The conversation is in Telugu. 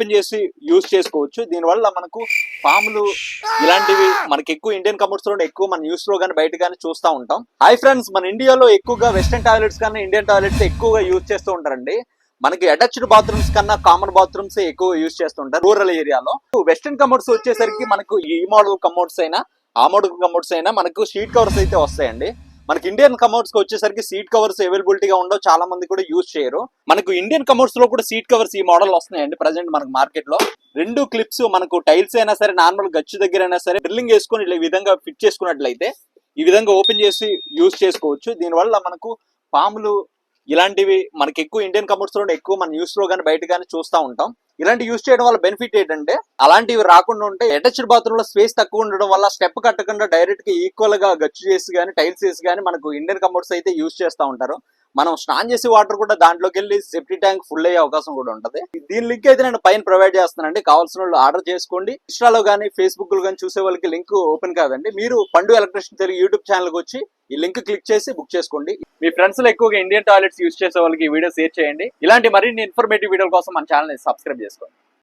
ఓపెన్ చేసి యూజ్ చేసుకోవచ్చు. దీనివల్ల మనకు పాములు ఇలాంటివి మనకి ఎక్కువ ఇండియన్ కమోడ్స్ లో ఎక్కువ మన న్యూస్ లో కానీ బయట కానీ చూస్తూ ఉంటాం. హాయ్ ఫ్రెండ్స్, మన ఇండియాలో ఎక్కువగా వెస్టర్న్ టాయిలెట్స్ కానీ ఇండియన్ టాయిలెట్స్ ఎక్కువగా యూజ్ చేస్తూ ఉంటారండి. మనకి అటాచ్డ్ బాత్రూమ్స్ కన్నా కామన్ బాత్రూమ్స్ ఎక్కువ యూజ్ చేస్తుంటారు రూరల్ ఏరియాలో. వెస్టర్న్ కమోడ్స్ వచ్చేసరికి మనకు ఈ మోడల్ కమోడ్స్ అయినా ఆ మోడల్ కమోడ్స్ అయినా మనకు షీట్ కవర్స్ అయితే వస్తాయండి. మనకి ఇండియన్ కమోడ్స్ వచ్చేసరికి సీట్ కవర్స్ అవైలబిలిటీగా ఉండవు, చాలా మంది కూడా యూజ్ చేయరు. మనకు ఇండియన్ కమోడ్స్ లో కూడా సీట్ కవర్స్ ఈ మోడల్ వస్తున్నాయండి ప్రజెంట్ మనకు మార్కెట్ లో. 2 క్లిప్స్ మనకు టైల్స్ అయినా సరే నార్మల్ గచ్చు దగ్గర అయినా సరే డ్రిల్లింగ్ వేసుకొని ఈ విధంగా ఫిట్ చేసుకున్నట్లయితే ఈ విధంగా ఓపెన్ చేసి యూజ్ చేసుకోవచ్చు. దీనివల్ల మనకు పాములు ఇలాంటివి మనకి ఎక్కువ ఇండియన్ కమోడ్స్ లో ఎక్కువ మన న్యూస్ లో కానీ బయట కానీ చూస్తూ ఉంటాం. ఇలాంటి యూజ్ చేయడం వల్ల బెనిఫిట్ ఏంటంటే అలాంటివి రాకుండా ఉంటే అటాచ్డ్ బాత్రూమ్ లో స్పేస్ తక్కువ ఉండడం వల్ల స్టెప్ కట్టకుండా డైరెక్ట్ గా ఈక్వల్ గా గచ్చు చేసి కానీ టైల్స్ వేసి కానీ మనకు ఇండియన్ కమోడ్స్ అయితే యూజ్ చేస్తూ ఉంటారు. మనం స్నాన్ చేసి వాటర్ కూడా దాంట్లోకి వెళ్ళి సెఫ్టీ ట్యాంక్ ఫుల్ అయ్యే అవకాశం కూడా ఉంటుంది. దీని లింక్ అయితే నేను పైన ప్రొవైడ్ చేస్తానండి, కావాల్సిన వాళ్ళు ఆర్డర్ చేసుకోండి. ఇన్స్టాలో కానీ ఫేస్బుక్ లో కానీ చూసే వాళ్ళకి లింక్ ఓపెన్ కాదండి. మీరు పండు ఎలక్ట్రిషియన్ తెలుగు యూట్యూబ్ ఛానల్ కి వచ్చి ఈ లింక్ క్లిక్ చేసి బుక్ చేసుకోండి. మీ ఫ్రెండ్స్ లో ఎక్కువగా ఇండియన్ టాయిలెట్స్ యూజ్ చేసే వాళ్ళకి ఈ వీడియో షేర్ చేయండి. ఇలాంటి మరిన్ని ఇన్ఫర్మేటివ్ వీడియోల కోసం మన ఛానల్ ని సబ్స్క్రైబ్ చేసుకోండి.